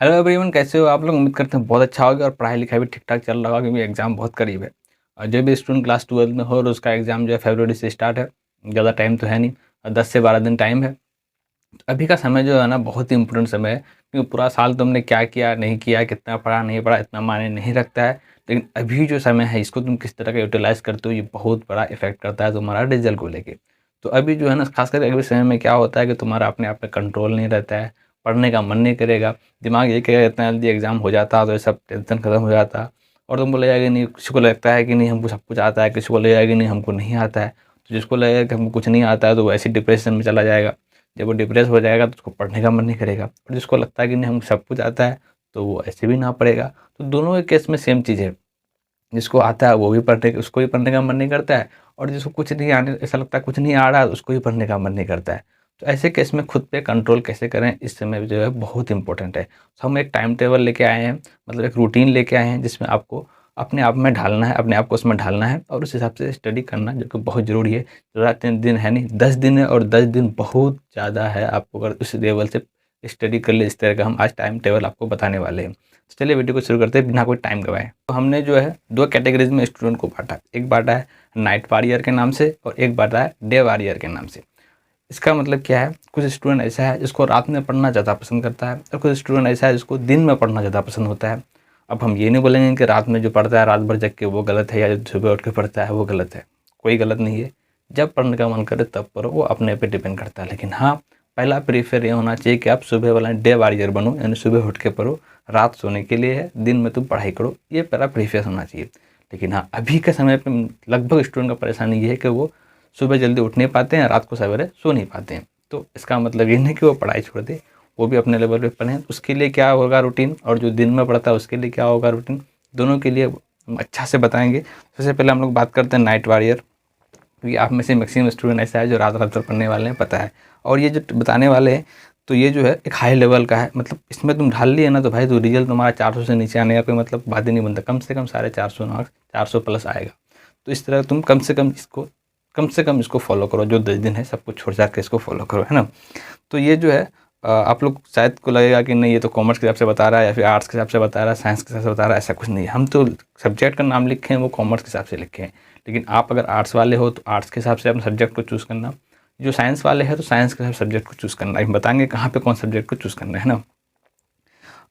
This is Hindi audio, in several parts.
हेलो एवरीवन, कैसे हो आप लोग। उम्मीद करते हैं बहुत अच्छा होगा और पढ़ाई लिखाई भी ठीक ठाक चल रहा होगा क्योंकि एग्जाम बहुत करीब है। और जो भी स्टूडेंट क्लास 12 में हो और उसका एग्जाम जो है फरवरी से स्टार्ट है। ज़्यादा टाइम तो है नहीं और 10 से 12 दिन टाइम है। तो अभी का समय जो है ना बहुत ही इंपॉर्टेंट समय है क्योंकि पूरा साल तुमने क्या किया नहीं किया, कितना पढ़ा नहीं पढ़ा, इतना मायने नहीं रखता है। लेकिन अभी जो समय है इसको तुम किस तरह का यूटिलाइज करते हो ये बहुत बड़ा इफेक्ट करता है तुम्हारा रिजल्ट को लेके। तो अभी जो है ना खासकर अगले समय में क्या होता है कि तुम्हारा अपने आप पे कंट्रोल नहीं रहता है, पढ़ने का मन नहीं करेगा। दिमाग ये कहेगा इतना जल्दी एग्जाम हो जाता तो ये सब टेंशन खत्म हो जाता। और तुम बोलेगा कि नहीं, किसी को लगता है कि नहीं हमको सब कुछ आता है, किसी को लगेगा कि नहीं हमको नहीं आता है। तो जिसको लगेगा कि हमको कुछ नहीं आता है तो वो ऐसी डिप्रेशन में चला जाएगा। जब वो डिप्रेस हो जाएगा तो उसको पढ़ने का मन नहीं करेगा। और जिसको लगता है कि नहीं हमको सब कुछ आता है तो वो ऐसे भी ना पढ़ेगा। तो दोनों के केस में सेम चीज़ है। जिसको आता है वो भी पढ़ने, उसको भी पढ़ने का मन नहीं करता है। और जिसको कुछ नहीं आने, ऐसा लगता है कुछ नहीं आ रहा है, उसको भी पढ़ने का मन नहीं करता है। तो ऐसे केस में खुद पे कंट्रोल कैसे करें इस समय जो है बहुत इंपॉर्टेंट है। तो हम एक टाइम टेबल लेके आए हैं, मतलब एक रूटीन लेके आए हैं जिसमें आपको अपने आप में ढालना है, अपने आप को उसमें ढालना है और उस हिसाब से स्टडी करना जो कि बहुत ज़रूरी है। ज़्यादा 3 दिन है नहीं, 10 दिन है और 10 दिन बहुत ज़्यादा है। आपको अगर उस लेवल से स्टडी कर ले इस तरह का हम आज टाइम टेबल आपको बताने वाले हैं। तो चलिए वीडियो को शुरू करते हैं बिना कोई टाइम गवाए। तो हमने जो है 2 कैटेगरीज में स्टूडेंट को बाँटा। एक बाँटा है नाइट वॉरियर के नाम से और एक बाँटा है डे वॉरियर के नाम से। इसका मतलब क्या है, कुछ स्टूडेंट ऐसा है जिसको रात में पढ़ना ज़्यादा पसंद करता है और कुछ स्टूडेंट ऐसा है जिसको दिन में पढ़ना ज़्यादा पसंद होता है। अब हम ये नहीं बोलेंगे कि रात में जो पढ़ता है रात भर जग के वो गलत है या जो सुबह उठ के पढ़ता है वो गलत है। कोई गलत नहीं है। जब पढ़ने का मन करे तब पढ़ो, वो अपने पे डिपेंड करता है। लेकिन हाँ, पहला प्रीफर ये होना चाहिए कि आप सुबह वाला डे वॉरियर बनो, यानी सुबह उठ के पढ़ो। रात सोने के लिए है, दिन में तुम पढ़ाई करो, ये पहला प्रीफर होना चाहिए। लेकिन हाँ, अभी के समय पे लगभग स्टूडेंट का परेशानी ये है कि वो सुबह जल्दी उठ नहीं पाते हैं, रात को सवेरे सो नहीं पाते हैं। तो इसका मतलब ये नहीं कि वो पढ़ाई छोड़ दें, वो भी अपने लेवल पे पढ़ें। उसके लिए क्या होगा रूटीन, और जो दिन में पढ़ता है उसके लिए क्या होगा रूटीन, दोनों के लिए हम अच्छा से बताएंगे। सबसे पहले हम लोग बात करते हैं नाइट वॉरियर, क्योंकि आप में से मैक्सिमम स्टूडेंट ऐसा है जो रात रात भर पढ़ने वाले हैं, पता है। और ये जो बताने वाले हैं तो ये जो है एक हाई लेवल का है, मतलब इसमें तुम ढाल लिए ना तो भाई तो रिजल्ट तुम्हारा 400 से नीचे आने का कोई मतलब बात ही नहीं बनता। कम से कम 450 मार्क्स, 400 प्लस आएगा। तो इस तरह तुम कम से कम इसको फॉलो करो। जो 10 दिन है सब कुछ छोड़ छाड़ के इसको फॉलो करो, है ना। तो ये जो है आप लोग शायद को लगेगा कि नहीं ये तो कॉमर्स के हिसाब से बता रहा है या फिर आर्ट्स के हिसाब से बता रहा है, साइंस के हिसाब से बता रहा है। ऐसा कुछ नहीं है। हम तो सब्जेक्ट का नाम लिखे हैं वो कॉमर्स के हिसाब से लिखे हैं। लेकिन आप अगर आर्ट्स वाले हो तो आर्ट्स के हिसाब से अपने सब्जेक्ट को चूज़ करना। जो साइंस वाले हैं तो साइंस के सब्जेक्ट को चूज़ करना। हम बताएंगे कहाँ पे कौन सब्जेक्ट को चूज़ करना है ना।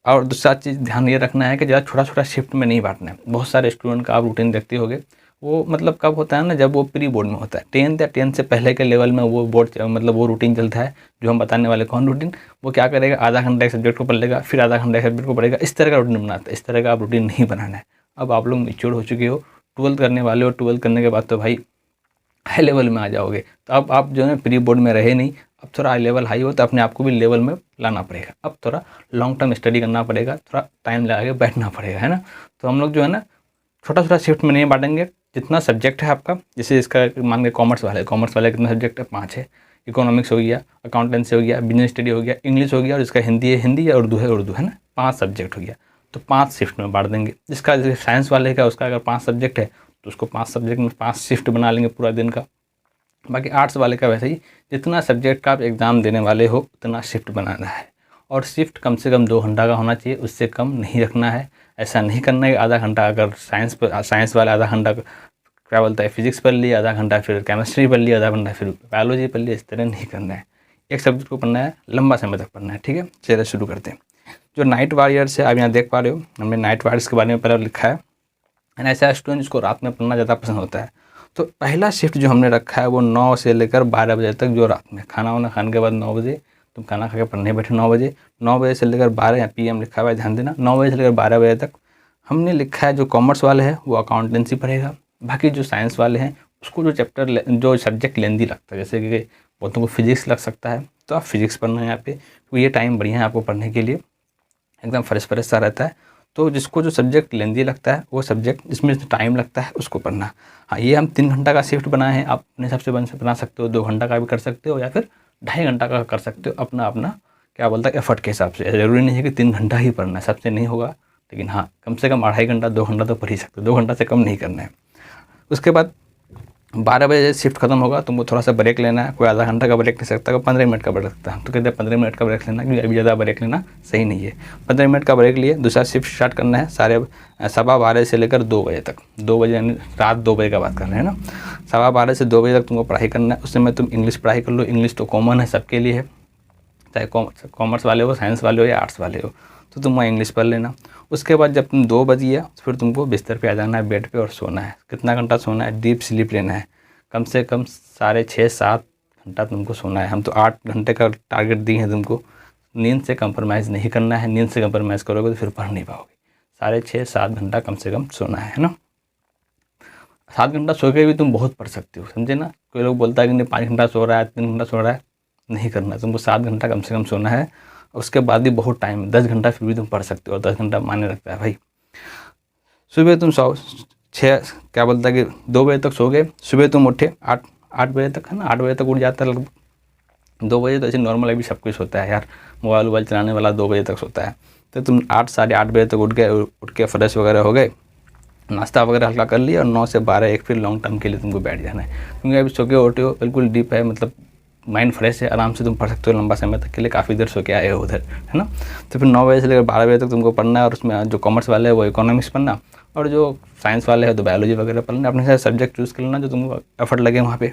और दूसरा चीज़ ध्यान ये रखना है कि ज़्यादा छोटा-छोटा शिफ्ट में नहीं बाँटना है। बहुत सारे स्टूडेंट का आप रूटीन देखते होंगे, वो मतलब कब होता है ना, जब वो प्री बोर्ड में होता है। 10th या 10th से पहले के लेवल में वो बोर्ड मतलब वो रूटीन चलता है जो हम बताने वाले। कौन रूटीन? वो क्या करेगा, आधा घंटा एक सब्जेक्ट को पढ़ लेगा, फिर आधा घंटा एक सब्जेक्ट को पढ़ेगा। इस तरह का रूटीन बनाता है। इस तरह का आप रूटीन नहीं बनाना है। अब आप लोग मैच्योर हो चुके हो, 12th करने वाले हो। 12th करने के बाद तो भाई हाई लेवल में आ जाओगे। तो अब आप जो है प्री बोर्ड में रहे नहीं, अब थोड़ा हाई लेवल हाई हो तो अपने आप को भी लेवल में लाना पड़ेगा। अब थोड़ा लॉन्ग टर्म स्टडी करना पड़ेगा, थोड़ा टाइम लगा के बैठना पड़ेगा, है ना। तो हम लोग जो है ना छोटा-छोटा शिफ्ट में नहीं बाँटेंगे। जितना सब्जेक्ट है आपका, जैसे इसका मान के कॉमर्स वाले कितने सब्जेक्ट है, 5 है। इकोनॉमिक्स हो गया, अकाउंटेंसी हो गया, बिज़नेस स्टडी हो गया, इंग्लिश हो गया और इसका हिंदी है हिंदी या उर्दू है उर्दू, है ना। 5 सब्जेक्ट हो गया। तो 5 शिफ्ट में बाँट देंगे। जिसका जैसे साइंस वाले का उसका अगर 5 सब्जेक्ट है तो उसको 5 सब्जेक्ट में 5 शिफ्ट बना लेंगे पूरा दिन का। बाकी आर्ट्स वाले का वैसे ही, जितना सब्जेक्ट का आप एग्ज़ाम देने वाले हो उतना शिफ्ट बनाना है। और शिफ्ट कम से कम 2 घंटा का होना चाहिए, उससे कम नहीं रखना है। ऐसा नहीं करना है आधा घंटा अगर साइंस वाला आधा घंटा क्या बोलता है फिजिक्स पढ़ लिया, आधा घंटा फिर केमिस्ट्री पढ़ लिया, आधा घंटा फिर बायोलॉजी पढ़ लिया। इस तरह नहीं करना है। एक सब्जेक्ट को पढ़ना है, लंबा समय तक पढ़ना है, ठीक है। चलिए शुरू करते हैं। जो नाइट वॉरियर्स है आप यहाँ देख पा रहे हो, हमने नाइट वॉरियर्स के बारे में पहले लिखा है। एंड ऐसा स्टूडेंट जिसको रात में पढ़ना ज़्यादा पसंद होता है। तो पहला शिफ्ट जो हमने रखा है वो 9 से लेकर 12 बजे तक, जो रात में खाना वाना खाने के बाद 9 बजे तुम खाना खा के पढ़ने बैठे। 9 बजे, 9 बजे से लेकर 12 या पीएम लिखा हुआ है, ध्यान देना। 9 बजे से लेकर 12 बजे तक हमने लिखा है जो कॉमर्स वाले हैं वो अकाउंटेंसी पढ़ेगा। बाकी जो साइंस वाले हैं उसको जो सब्जेक्ट लेंदी लगता है, जैसे कि बहुतों को फिजिक्स लग सकता है तो आप फिजिक्स पढ़ना है यहाँ पे। तो ये टाइम बढ़िया है आपको पढ़ने के लिए, एकदम फ्रेश फ्रेश सा रहता है। तो जिसको जो सब्जेक्ट लेंदी लगता है वो सब्जेक्ट जिसमें टाइम लगता है उसको पढ़ना। हाँ, ये हम 3 घंटा का शिफ्ट बनाए हैं। आप अपने हिसाब से बना सकते हो, 2 घंटा का भी कर सकते हो या फिर 2.5 घंटा का कर सकते हो, अपना अपना क्या बोलता है एफर्ट के हिसाब से। ज़रूरी नहीं है कि 3 घंटा ही पढ़ना है, सबसे नहीं होगा। लेकिन हाँ, कम से कम 2.5 घंटा 2 घंटा तो पढ़ ही सकते हो, 2 घंटा से कम नहीं करना है। उसके बाद 12 बजे शिफ्ट खत्म होगा, तुमको थोड़ा सा ब्रेक लेना है, कोई आधा घंटा का ब्रेक ले सकता है, 15 मिनट का ब्रेक सकता है, तो कहते हैं 15 मिनट का ब्रेक लेना, क्योंकि अभी ज़्यादा ब्रेक लेना सही नहीं है। 15 मिनट का ब्रेक लिए दूसरा शिफ्ट स्टार्ट करना है 12:15 से लेकर 2 बजे तक। 2 बजे यानी रात 2 बजे का बात कर रहे हैं ना। 12:15 से 2 बजे तक तुमको पढ़ाई करना है। उस समय तुम इंग्लिश पढ़ाई कर लो, इंग्लिश तो कॉमन है सबके लिए है, चाहे कॉमर्स वाले हो, साइंस वाले हो या आर्ट्स वाले हो, तो तुम वहाँ इंग्लिश पढ़ लेना। उसके बाद जब तुम 2 बज गया फिर तुमको बिस्तर पे आ जाना है, बेड पे, और सोना है। कितना घंटा सोना है? डीप स्लीप लेना है, कम से कम 6.5-7 घंटा तुमको सोना है। हम तो 8 घंटे का टारगेट दिए हैं तुमको। नींद से कंप्रोमाइज़ नहीं करना है, नींद से कंप्रोमाइज़ करोगे तो फिर पढ़ नहीं पाओगे। 6.5-7 घंटा कम से कम सोना है ना। 7 घंटा सो के भी तुम बहुत पढ़ सकते हो, समझे ना। कोई लोग बोलता है कि नहीं 5 घंटा सो रहा है, 3 घंटा सो रहा है, नहीं करना। तुमको 7 घंटा कम से कम सोना है। उसके बाद भी बहुत टाइम, 10 घंटा फिर भी तुम पढ़ सकते हो, 10 घंटा मायने रखता है भाई। सुबह तुम 2 बजे तक सो गए, सुबह तुम उठे 8 बजे तक, है ना, 8 बजे तक उठ जाता है लगभग। 2 बजे तो ऐसे नॉर्मल अभी सब कुछ होता है यार, मोबाइल चलाने वाला 2 बजे तक सोता है। तो तुम 8-8:30 बजे तक उठ गए, उठ के फ्रेश वगैरह हो गए, नाश्ता वगैरह हल्का कर लिया, और 9 से 12-1 फिर लॉन्ग टर्म के लिए तुमको बैठ जाना है। क्योंकि अभी सो के उठे हो, बिल्कुल डीप है, मतलब माइंड फ्रेश है, आराम से तुम पढ़ सकते हो लंबा समय तक के लिए, काफ़ी देर सो के आए हो उधर, है ना। तो फिर 9 बजे से लेकर 12 बजे तक तुमको पढ़ना है, और उसमें जो कॉमर्स वाले हैं वो इकोनॉमिक्स पढ़ना, और जो साइंस वाले हैं तो बायोलॉजी वगैरह पढ़ना। अपने सारे सब्जेक्ट चूज़ कर लेना जो तुमको एफर्ट लगे वहाँ पे।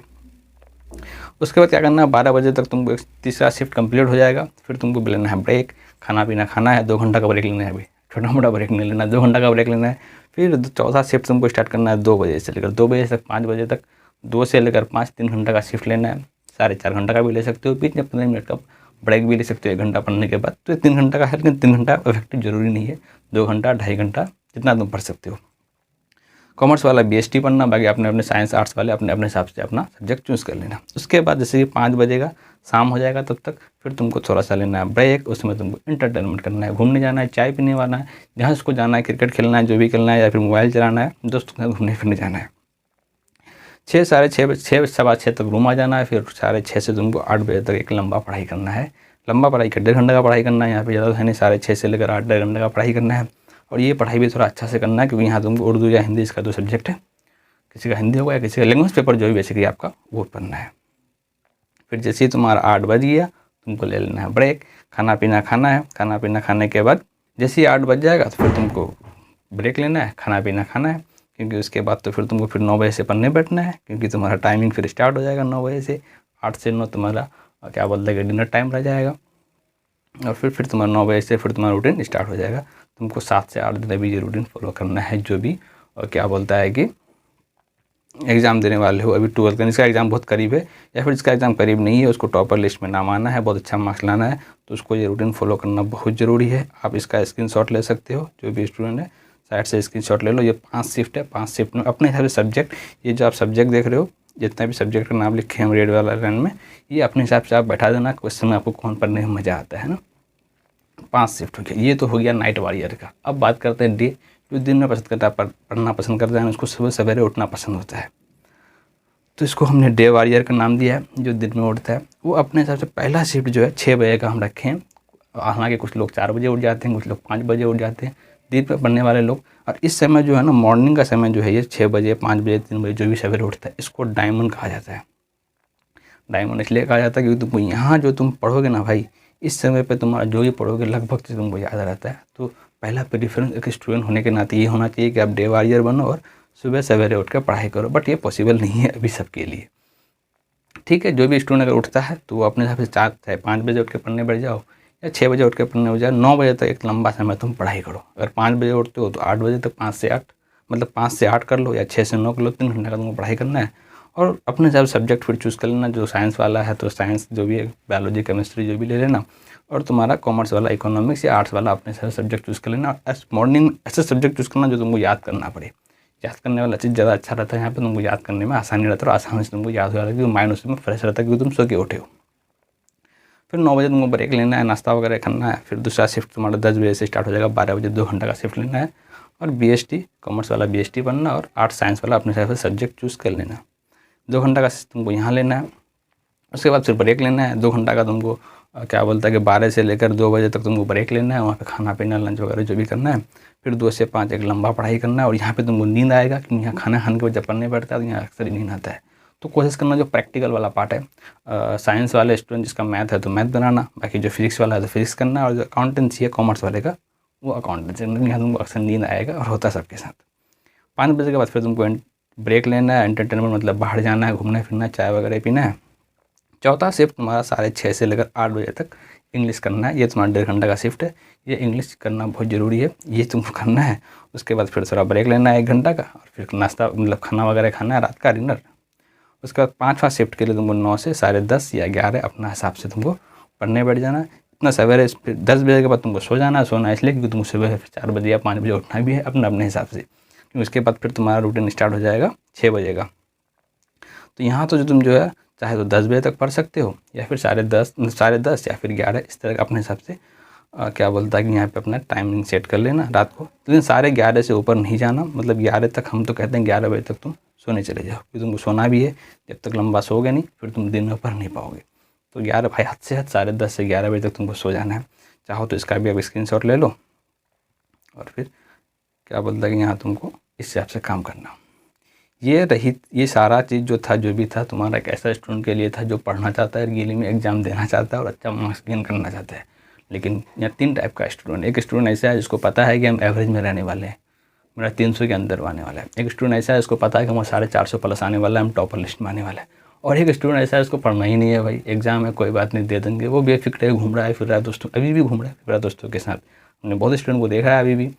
उसके बाद क्या करना है, 12 बजे तक तुमको एक तीसरा शिफ्ट कंप्लीट हो जाएगा। फिर तुमको लेना है ब्रेक, खाना पीना खाना है, 2 घंटा का ब्रेक लेना है। अभी छोटा मोटा ब्रेक नहीं लेना, 2 घंटा का ब्रेक लेना है। फिर चौथा शिफ्ट तुमको स्टार्ट करना है 2 बजे से लेकर 2 बजे तक 5 बजे तक। 2 से लेकर 5 3 घंटा का शिफ्ट लेना है। 4.5 घंटा का भी ले सकते हो, बीच में 15 मिनट का ब्रेक भी ले सकते हो 1 घंटा पढ़ने के बाद। तो 3 घंटा का है, लेकिन 3 घंटा इफेक्टिव जरूरी नहीं है, 2 घंटा 2.5 घंटा जितना तुम पढ़ सकते हो। कॉमर्स वाला BST पढ़ना, बाकी अपने अपने साइंस आर्ट्स वाले अपने अपने हिसाब से अपना सब्जेक्ट चूज़ कर लेना। उसके बाद जैसे कि 5 बजेगा, शाम हो जाएगा, तब तक फिर तुमको थोड़ा सा लेना है ब्रेक। उसमें तुमको एंटरटेनमेंट करना है, घूमने जाना है, चाय पीने वाला है, जहाँ उसको जाना है, क्रिकेट खेलना है, जो भी खेलना है, या फिर मोबाइल चलाना है, दोस्तों के साथ घूमने फिरने जाना है। 6 सवा 6 तक रूम आ जाना है। फिर 6:30 से तुमको 8 बजे तक एक लंबा पढ़ाई करना है। लंबा पढ़ाई 1.5 घंटे का पढ़ाई करना है, यहाँ पे ज़्यादा है नहीं, 6:30 से लेकर 8 1.5 घंटे का पढ़ाई करना है। और ये पढ़ाई भी थोड़ा अच्छा से करना है, क्योंकि यहाँ तुमको उर्दू या हिंदी इसका 2 सब्जेक्ट है, किसी का हिंदी होगा या किसी का लैंग्वेज पेपर, जो भी बेसिकली आपका वो पढ़ना है। फिर जैसे ही तुम्हारा 8 बज गया, तुमको ले लेना है ब्रेक, खाना पीना खाना है। खाना पीना खाने के बाद जैसे ही 8 बज जाएगा तो फिर तुमको ब्रेक लेना है, खाना पीना खाना है, क्योंकि उसके बाद तो फिर तुमको फिर 9 बजे से पढ़ने बैठना है, क्योंकि तुम्हारा टाइमिंग फिर स्टार्ट हो जाएगा 9 बजे से। 8 से 9 तुम्हारा क्या बोलते हैं कि डिनर टाइम रह जाएगा, और फिर तुम्हारा 9 बजे से फिर तुम्हारा रूटीन स्टार्ट हो जाएगा। तुमको 7 से 8 दिन अभी ये रूटीन फॉलो करना है, जो भी और क्या बोलता है कि एग्ज़ाम देने वाले हो। अभी 12th का इसका एग्ज़ाम बहुत करीब है, या फिर इसका एग्ज़ाम करीब नहीं है, उसको टॉपर लिस्ट में नाम आना है, बहुत अच्छा मार्क्स लाना है, तो उसको ये रूटीन फॉलो करना बहुत ज़रूरी है। आप इसका स्क्रीनशॉट ले सकते हो, जो भी स्टूडेंट है साइड से स्क्रीनशॉट ले लो। ये 5 शिफ्ट है, 5 शिफ्ट में अपने हिसाब से सब्जेक्ट, ये जो आप सब्जेक्ट देख रहे हो, जितना भी सब्जेक्ट का नाम लिखे हम रेड वाला लाइन में, ये अपने हिसाब से आप बैठा देना, क्वेश्चन में आपको कौन पढ़ने में मज़ा आता है ना। 5 शिफ्ट हो गया, ये तो हो गया नाइट वॉरियर का। अब बात करते हैं डे, जो दिन में पसंद करता है, पढ़ना पसंद करता है, उसको सुबह सवेरे उठना पसंद होता है, तो इसको हमने डे वॉरियर का नाम दिया है, जो दिन में उठता है। वो अपने हिसाब से पहला शिफ्ट जो है 6 बजे का हम रखें। हालांकि कुछ लोग 4 बजे उठ जाते हैं, कुछ लोग 5 बजे उठ जाते हैं, दिन में पढ़ने वाले लोग। और इस समय जो है ना, मॉर्निंग का समय जो है, ये 6 बजे 5 बजे 3 बजे जो भी सवेरे उठता है, इसको डायमंड कहा जाता है। डायमंड इसलिए कहा जाता है क्योंकि तुमको यहाँ जो तुम पढ़ोगे ना भाई, इस समय पे तुम्हारा जो भी पढ़ोगे लगभग से तुमको याद रहता है। तो पहला प्रेफरेंस एक स्टूडेंट होने के नाते ये होना चाहिए कि आप डे वॉरियर बनो और सुबह सवेरे उठ कर पढ़ाई करो। बट ये पॉसिबल नहीं है अभी सबके लिए, ठीक है। जो भी स्टूडेंट अगर उठता है तो वो अपने हिसाब से 4 चाहे 5 बजे उठ के पढ़ने बैठ जाओ, या 6 बजे उठ के पढ़ने हो जाए। 9 बजे तक एक लंबा समय तुम पढ़ाई करो। अगर 5 बजे उठते हो तो 8 बजे तक 5 से 8, मतलब 5 से 8 कर लो, या 6 से 9 कर लो। 3 घंटे का तुमको पढ़ाई करना है, और अपने हिसाब से सब्जेक्ट फिर चूज़ कर लेना। जो साइंस वाला है तो साइंस जो भी है, बायोलॉजी केमिस्ट्री जो भी ले लेना, और तुम्हारा कॉमर्स वाला इकोनॉमिक्स या आर्ट्स वाला अपने हिसाब से सब्जेक्ट चूज़ कर लेना। मॉर्निंग ऐसे सब्जेक्ट चूज़ करना जो तुमको याद करना पड़े। याद करने वाला चीज़ ज़्यादा अच्छा रहता है, यहाँ पे तुमको याद करने में आसानी रहता है, और आसानी से तुमको याद हो जाता है, क्योंकि माइंड उसमें फ्रेश रहता है, क्योंकि तुम सो के उठे हो। फिर 9 बजे तुमको ब्रेक लेना है, नाश्ता वगैरह करना है। फिर दूसरा शिफ्ट तुम्हारा 10 बजे से स्टार्ट हो जाएगा, 12 बजे 2 घंटा का शिफ्ट लेना है। और BST कॉमर्स वाला BST पढ़ना, और आर्ट्स साइंस वाला अपने हिसाब से सब्जेक्ट चूज़ कर लेना। 2 घंटा का तुमको यहाँ लेना है। उसके बाद फिर ब्रेक लेना है 2 घंटा का तुमको। क्या बोलता है कि 12 से लेकर 2 बजे तक तुमको ब्रेक लेना है, वहाँ पे खाना पीना लंच वगैरह जो भी करना है। फिर 2 से 5 एक लंबा पढ़ाई करना है, और यहाँ पे तुमको नींद आएगा, क्योंकि यहाँ खाना खाने के बाद जब पढ़ने बैठता है तो यहाँ अक्सर ही नींद आता है। तो कोशिश करना जो प्रैक्टिकल वाला पार्ट है, साइंस वाले स्टूडेंट जिसका मैथ है तो मैथ बनाना, बाकी जो फिजिक्स वाला है तो फिजिक्स करना, और जो अकाउंटेंसी है कॉमर्स वाले का वो अकाउंटेंसी। यहाँ तुमको अक्सर नींद आएगा और होता सबके साथ। 5 बजे के बाद फिर तुमको ब्रेक लेना है, एंटरटेनमेंट मतलब बाहर जाना है, घूमना फिरना, चाय वगैरह पीना है। चौथा शिफ्ट तुम्हारा 6:30 से लेकर 8 बजे तक इंग्लिश करना है। ये तुम्हारा 1.5 घंटा का शिफ्ट है। ये इंग्लिश करना बहुत ज़रूरी है, ये तुमको करना है। उसके बाद फिर थोड़ा ब्रेक लेना है 1 घंटा का, और फिर नाश्ता मतलब खाना वगैरह खाना है, रात का डिनर। उसके बाद 5वां शिफ्ट के लिए तुमको 9 से 10:30 या 11 अपना हिसाब से तुमको पढ़ने बैठ जाना है। इतना सवेरे फिर 10 बजे के बाद तुमको सो जाना है। सोना इसलिए क्योंकि तुमको सुबह 4 बजे या 5 बजे उठना भी है अपने हिसाब से, क्योंकि उसके बाद फिर तुम्हारा रूटीन स्टार्ट हो जाएगा 6 बजे का। तो यहाँ तो जो तुम जो है चाहे तो 10 बजे तक पढ़ सकते हो, या फिर 10:30 या फिर 11, इस तरह का अपने हिसाब से क्या बोलता है कि यहाँ पे अपना टाइमिंग सेट कर लेना रात को। लेकिन 11:30 से ऊपर नहीं जाना, मतलब 11 तक हम तो कहते हैं 11 बजे तक तुम सोने चले जाओ, क्योंकि तुमको सोना भी है। जब तक लंबा सोओगे नहीं फिर तुम दिन में पढ़ नहीं पाओगे। तो 11 भाई हद से हद 10:30 से 11 बजे तक तुमको सो जाना है। चाहो तो इसका भी आप स्क्रीनशॉट ले लो, और फिर क्या बोलता है कि यहाँ तुमको इस हिसाब से काम करना। ये सारा चीज़ जो भी था तुम्हारा एक ऐसा स्टूडेंट के लिए था जो पढ़ना चाहता है, रियली में एग्ज़ाम देना चाहता है और अच्छा मार्क्स गेन करना चाहता है। लेकिन यहाँ 3 टाइप का स्टूडेंट, एक स्टूडेंट ऐसा है जिसको पता है कि हम एवरेज में रहने वाले हैं, मेरा 300 के अंदर आने वाला है। एक स्टूडेंट ऐसा है जिसको पता है कि हमारा 450 प्लस आने वाला है, हम टॉपर लिस्ट में आने वाला है। और एक स्टूडेंट ऐसा है जिसको पढ़ना ही नहीं है, भाई एग्जाम है कोई बात नहीं दे देंगे, वो बेफिक्र है, घूम रहा है फिर रहा है दोस्तों, अभी भी घूम रहा है फिर रहा है दोस्तों के साथ। हमने बहुत स्टूडेंट को देखा है अभी भी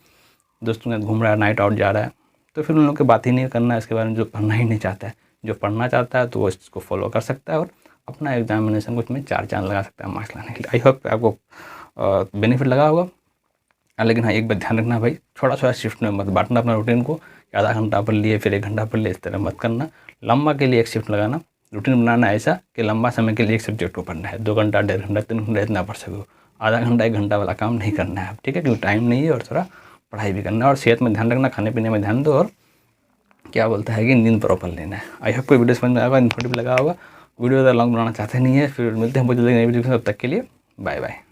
दोस्तों के साथ घूम रहा है, नाइट आउट जा रहा है। तो फिर उन लोगों की बात ही नहीं करना है इसके बारे में, जो पढ़ना ही नहीं चाहता है। जो पढ़ना चाहता है तो वो इसको फॉलो कर सकता है और अपना एग्जामिनेशन को इसमें 4 चांद लगा सकता है मार्क्स लाने के लिए। आई होप आपको बेनिफिट लगा होगा। लेकिन हाँ एक बात ध्यान रखना भाई, थोड़ा शिफ्ट में मत बांटना अपना रूटीन को, आधा घंटा पढ़ लिए फिर 1 घंटा पढ़ लिए, इस तरह मत करना। लंबा के लिए एक शिफ्ट लगाना, रूटीन बनाना ऐसा कि लंबा समय के लिए एक सब्जेक्ट को पढ़ना है, 2 घंटा 1.5 घंटा 3 घंटा इतना पढ़ सको। आधा घंटा 1 घंटा वाला काम नहीं करना है, ठीक है, क्योंकि टाइम नहीं है और थोड़ा पढ़ाई भी करना है। और सेहत में ध्यान रखना, खाने पीने में ध्यान दो, और क्या बोलता है कि नींद प्रॉपर लेना है। आई होप कोई वीडियो समझ में आएगा, इन्फॉर्मेटिव लगा होगा। वीडियो ज़्यादा लॉन्ग बनाना चाहते नहीं है, फिर मिलते हैं बहुत जल्दी नई वीडियो। तब तक के लिए बाय बाय।